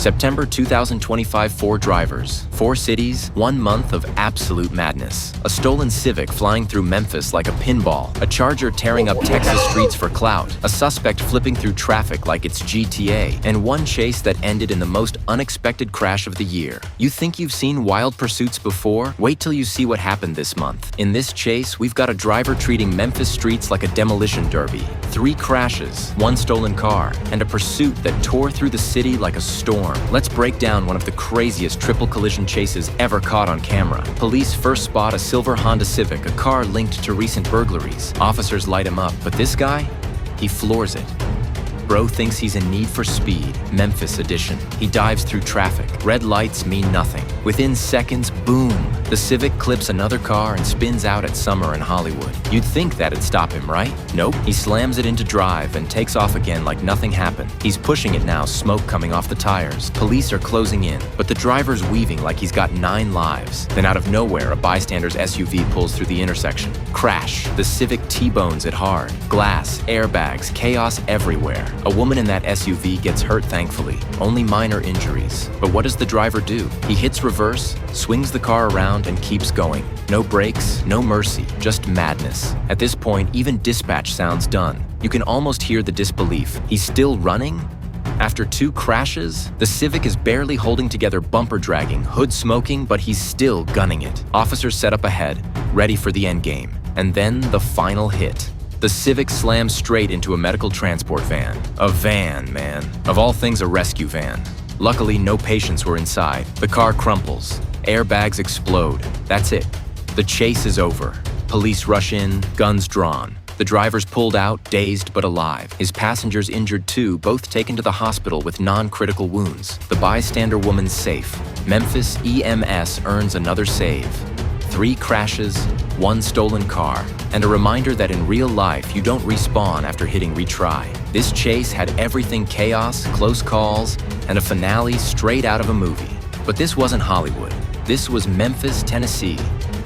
September 2025, 4 drivers, 4 cities, 1 month of absolute madness. A stolen Civic flying through Memphis like a pinball, a Charger tearing up Texas streets for clout, a suspect flipping through traffic like it's GTA, and one chase that ended in the most unexpected crash of the year. You think you've seen wild pursuits before? Wait till you see what happened this month. In this chase, we've got a driver treating Memphis streets like a demolition derby. 3 crashes, 1 stolen car, and a pursuit that tore through the city like a storm. Let's break down one of the craziest triple collision chases ever caught on camera. Police first spot a silver Honda Civic, a car linked to recent burglaries. Officers light him up, but this guy, he floors it. Bro thinks he's in Need for Speed, Memphis edition. He dives through traffic. Red lights mean nothing. Within seconds, boom, the Civic clips another car and spins out at Summer in Hollywood. You'd think that'd stop him, right? Nope. He slams it into drive and takes off again like nothing happened. He's pushing it now, smoke coming off the tires. Police are closing in, but the driver's weaving like he's got 9 lives. Then out of nowhere, a bystander's SUV pulls through the intersection. Crash. The Civic T-bones it hard. Glass, airbags, chaos everywhere. A woman in that SUV gets hurt, thankfully. Only minor injuries. But what does the driver do? He hits reverse, swings the car around, and keeps going. No brakes, no mercy, just madness. At this point, even dispatch sounds done. You can almost hear the disbelief. He's still running? After 2 crashes, the Civic is barely holding together, bumper dragging, hood smoking, but he's still gunning it. Officers set up ahead, ready for the endgame. And then the final hit. The Civic slams straight into a medical transport van. A van, man. Of all things, a rescue van. Luckily, no patients were inside. The car crumples. Airbags explode. That's it. The chase is over. Police rush in, guns drawn. The driver's pulled out, dazed but alive. His passengers injured too, both taken to the hospital with non-critical wounds. The bystander woman's safe. Memphis EMS earns another save. 3 crashes, 1 stolen car, and a reminder that in real life you don't respawn after hitting retry. This chase had everything: chaos, close calls, and a finale straight out of a movie. But this wasn't Hollywood. This was Memphis, Tennessee,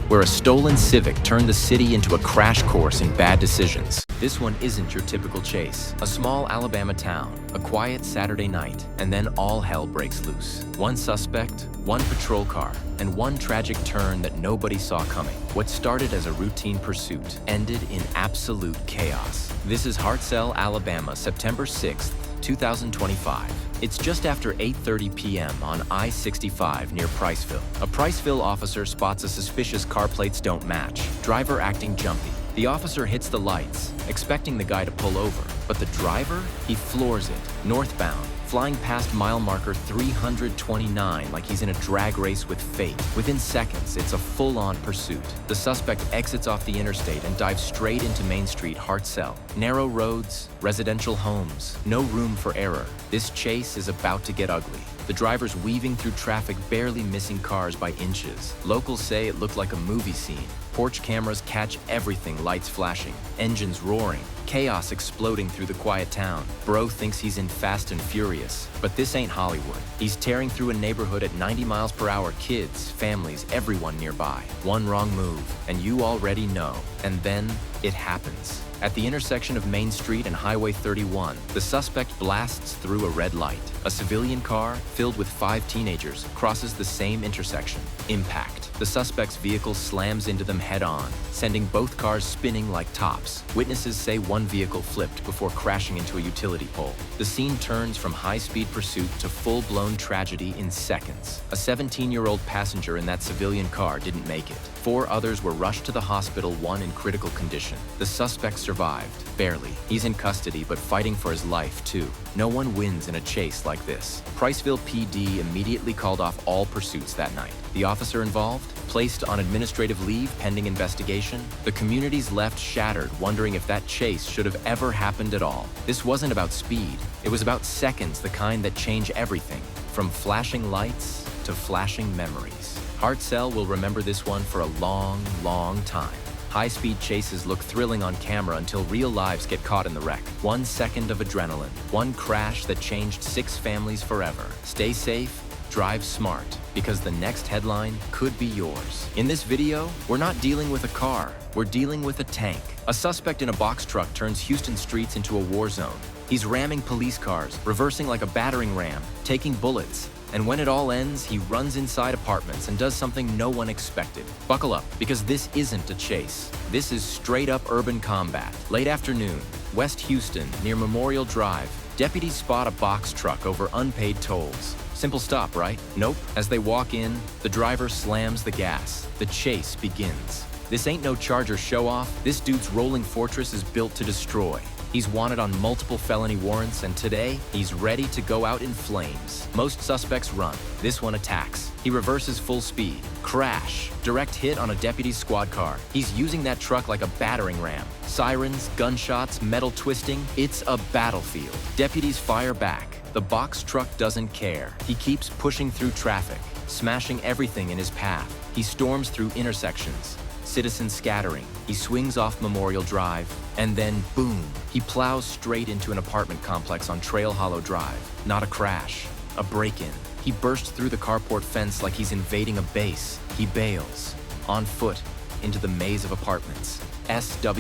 where a stolen Civic turned the city into a crash course in bad decisions. This one isn't your typical chase. A small Alabama town, a quiet Saturday night, and then all hell breaks loose. 1 suspect, 1 patrol car, and 1 tragic turn that nobody saw coming. What started as a routine pursuit ended in absolute chaos. This is Hartselle, Alabama, September 6th, 2025. It's just after 8:30 p.m. on I-65 near Priceville. A Priceville officer spots a suspicious car plates don't match. Driver acting jumpy. The officer hits the lights, expecting the guy to pull over. But the driver? He floors it, northbound, flying past mile marker 329 like he's in a drag race with fate. Within seconds, it's a full-on pursuit. The suspect exits off the interstate and dives straight into Main Street, Hartselle. Narrow roads, residential homes, no room for error. This chase is about to get ugly. The driver's weaving through traffic, barely missing cars by inches. Locals say it looked like a movie scene. Porch cameras catch everything, lights flashing, engines roaring, chaos exploding through the quiet town. Bro thinks he's in Fast and Furious, but this ain't Hollywood. He's tearing through a neighborhood at 90 miles per hour, kids, families, everyone nearby. 1 wrong move, and you already know. And then it happens. At the intersection of Main Street and Highway 31, the suspect blasts through a red light. A civilian car, filled with 5 teenagers, crosses the same intersection. Impact. The suspect's vehicle slams into them head-on, sending both cars spinning like tops. Witnesses say 1 vehicle flipped before crashing into a utility pole. The scene turns from high-speed pursuit to full-blown tragedy in seconds. A 17-year-old passenger in that civilian car didn't make it. 4 others were rushed to the hospital, 1 in critical condition. The suspect survived, barely. He's in custody, but fighting for his life, too. No one wins in a chase like this. Priceville PD immediately called off all pursuits that night. The officer involved, placed on administrative leave pending investigation. The community's left shattered, wondering if that chase should have ever happened at all. This wasn't about speed. It was about seconds, the kind that change everything, from flashing lights to flashing memories. Hartselle will remember this one for a long, long time. High-speed chases look thrilling on camera until real lives get caught in the wreck. 1 second of adrenaline, 1 crash that changed 6 families forever. Stay safe, drive smart, because the next headline could be yours. In this video, we're not dealing with a car, we're dealing with a tank. A suspect in a box truck turns Houston streets into a war zone. He's ramming police cars, reversing like a battering ram, taking bullets. And when it all ends, he runs inside apartments and does something no one expected. Buckle up, because this isn't a chase. This is straight-up urban combat. Late afternoon, West Houston, near Memorial Drive, deputies spot a box truck over unpaid tolls. Simple stop, right? Nope. As they walk in, the driver slams the gas. The chase begins. This ain't no Charger show-off. This dude's rolling fortress is built to destroy. He's wanted on multiple felony warrants, and today, he's ready to go out in flames. Most suspects run. This one attacks. He reverses full speed. Crash. Direct hit on a deputy's squad car. He's using that truck like a battering ram. Sirens, gunshots, metal twisting. It's a battlefield. Deputies fire back. The box truck doesn't care. He keeps pushing through traffic, smashing everything in his path. He storms through intersections. Citizens scattering. He swings off Memorial Drive, and then boom, he plows straight into an apartment complex on Trail Hollow Drive. Not a crash, a break-in. He bursts through the carport fence like he's invading a base. He bails, on foot, into the maze of apartments. SWAT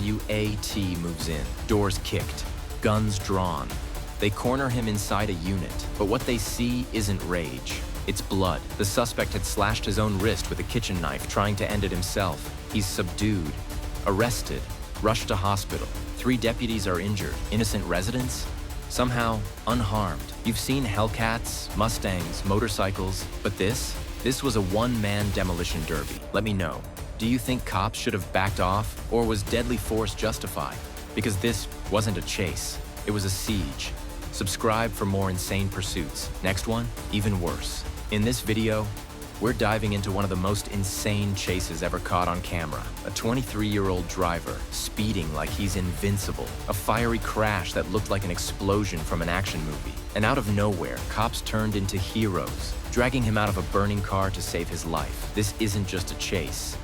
moves in, doors kicked, guns drawn. They corner him inside a unit, but what they see isn't rage. It's blood. The suspect had slashed his own wrist with a kitchen knife, trying to end it himself. He's subdued, arrested, rushed to hospital. 3 deputies are injured. Innocent residents? Somehow unharmed. You've seen Hellcats, Mustangs, motorcycles, but this was a one-man demolition derby. Let me know. Do you think cops should have backed off, or was deadly force justified? Because this wasn't a chase, it was a siege. Subscribe for more insane pursuits. Next one, even worse. In this video, we're diving into one of the most insane chases ever caught on camera. A 23-year-old driver, speeding like he's invincible. A fiery crash that looked like an explosion from an action movie. And out of nowhere, cops turned into heroes, dragging him out of a burning car to save his life. This isn't just a chase.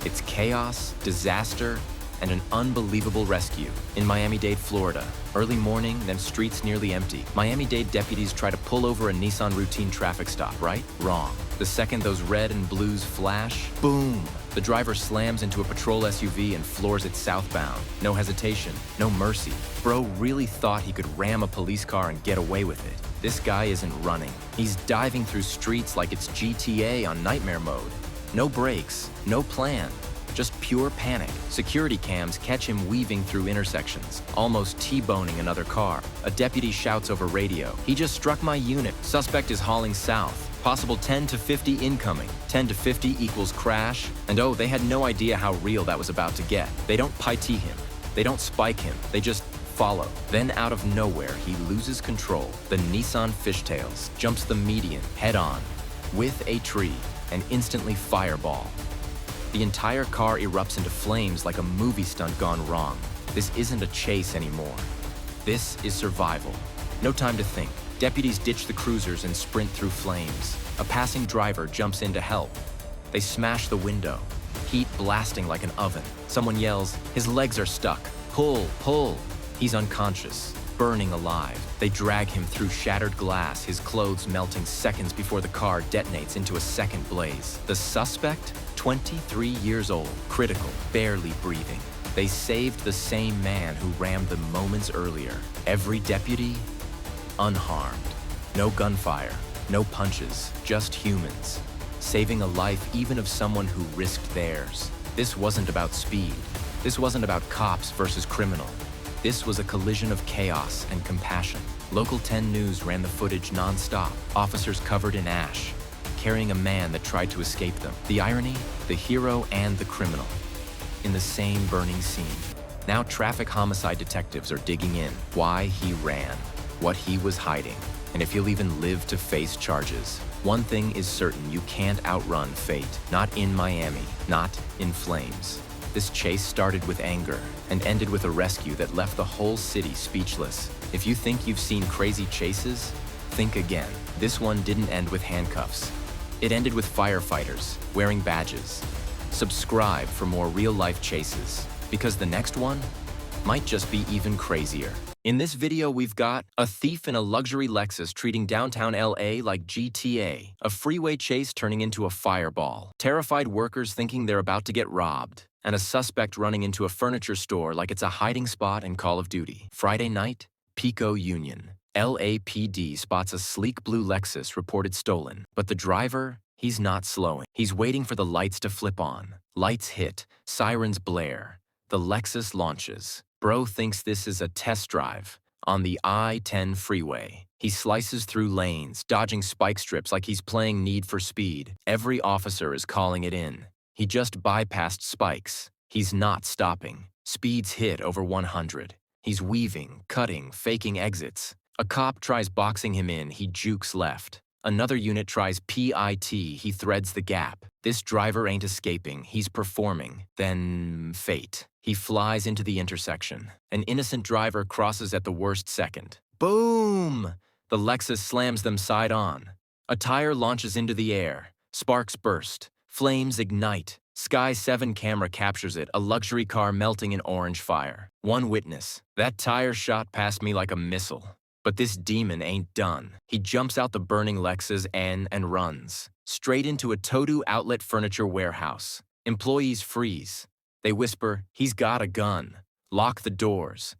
It's chaos, disaster, and an unbelievable rescue. In Miami-Dade, Florida, early morning, then streets nearly empty. Miami-Dade deputies try to pull over a Nissan routine traffic stop, right? Wrong. The second those red and blues flash, boom! The driver slams into a patrol SUV and floors it southbound. No hesitation, no mercy. Bro really thought he could ram a police car and get away with it. This guy isn't running. He's diving through streets like it's GTA on nightmare mode. No brakes, no plan. Just pure panic. Security cams catch him weaving through intersections, almost T-boning another car. A deputy shouts over radio, "He just struck my unit. Suspect is hauling south. Possible 10 to 50 incoming. 10 to 50 equals crash." And oh, they had no idea how real that was about to get. They don't pie-tee him. They don't spike him. They just follow. Then out of nowhere, he loses control. The Nissan fishtails, jumps the median head-on, with a tree, and instantly fireball. The entire car erupts into flames like a movie stunt gone wrong. This isn't a chase anymore. This is survival. No time to think. Deputies ditch the cruisers and sprint through flames. A passing driver jumps in to help. They smash the window, heat blasting like an oven. Someone yells, "His legs are stuck. Pull, pull." He's unconscious, burning alive. They drag him through shattered glass, his clothes melting seconds before the car detonates into a second blaze. The suspect? 23 years old, critical, barely breathing. They saved the same man who rammed them moments earlier. Every deputy, unharmed. No gunfire, no punches, just humans. Saving a life even of someone who risked theirs. This wasn't about speed. This wasn't about cops versus criminal. This was a collision of chaos and compassion. Local 10 News ran the footage non-stop, officers covered in ash, carrying a man that tried to escape them. The irony, the hero and the criminal, in the same burning scene. Now traffic homicide detectives are digging in. Why he ran, what he was hiding, and if he'll even live to face charges. One thing is certain, you can't outrun fate. Not in Miami, not in flames. This chase started with anger and ended with a rescue that left the whole city speechless. If you think you've seen crazy chases, think again. This one didn't end with handcuffs. It ended with firefighters wearing badges. Subscribe for more real-life chases, because the next one might just be even crazier. In this video, we've got a thief in a luxury Lexus treating downtown LA like GTA, a freeway chase turning into a fireball, terrified workers thinking they're about to get robbed, and a suspect running into a furniture store like it's a hiding spot in Call of Duty. Friday night, Pico Union. LAPD spots a sleek blue Lexus reported stolen, but the driver, he's not slowing. He's waiting for the lights to flip on. Lights hit, sirens blare. The Lexus launches. Bro thinks this is a test drive. On the I-10 freeway, he slices through lanes, dodging spike strips like he's playing Need for Speed. Every officer is calling it in. He just bypassed spikes. He's not stopping. Speeds hit over 100. He's weaving, cutting, faking exits. A cop tries boxing him in, he jukes left. Another unit tries PIT, he threads the gap. This driver ain't escaping, he's performing. Then, fate. He flies into the intersection. An innocent driver crosses at the worst second. Boom! The Lexus slams them side on. A tire launches into the air. Sparks burst. Flames ignite. Sky 7 camera captures it, a luxury car melting in orange fire. One witness. That tire shot past me like a missile. But this demon ain't done. He jumps out the burning Lexus and runs. Straight into a Todo outlet furniture warehouse. Employees freeze. They whisper, "He's got a gun." Lock the doors.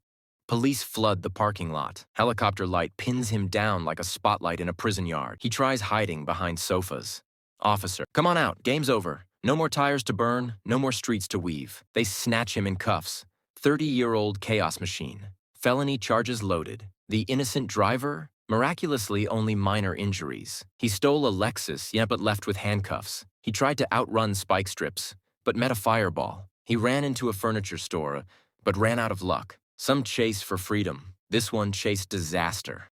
Police flood the parking lot. Helicopter light pins him down like a spotlight in a prison yard. He tries hiding behind sofas. Officer, come on out, game's over. No more tires to burn, no more streets to weave. They snatch him in cuffs. 30-year-old chaos machine. Felony charges loaded. The innocent driver? Miraculously, only minor injuries. He stole a Lexus, but left with handcuffs. He tried to outrun spike strips, but met a fireball. He ran into a furniture store, but ran out of luck. Some chase for freedom. This one chased disaster.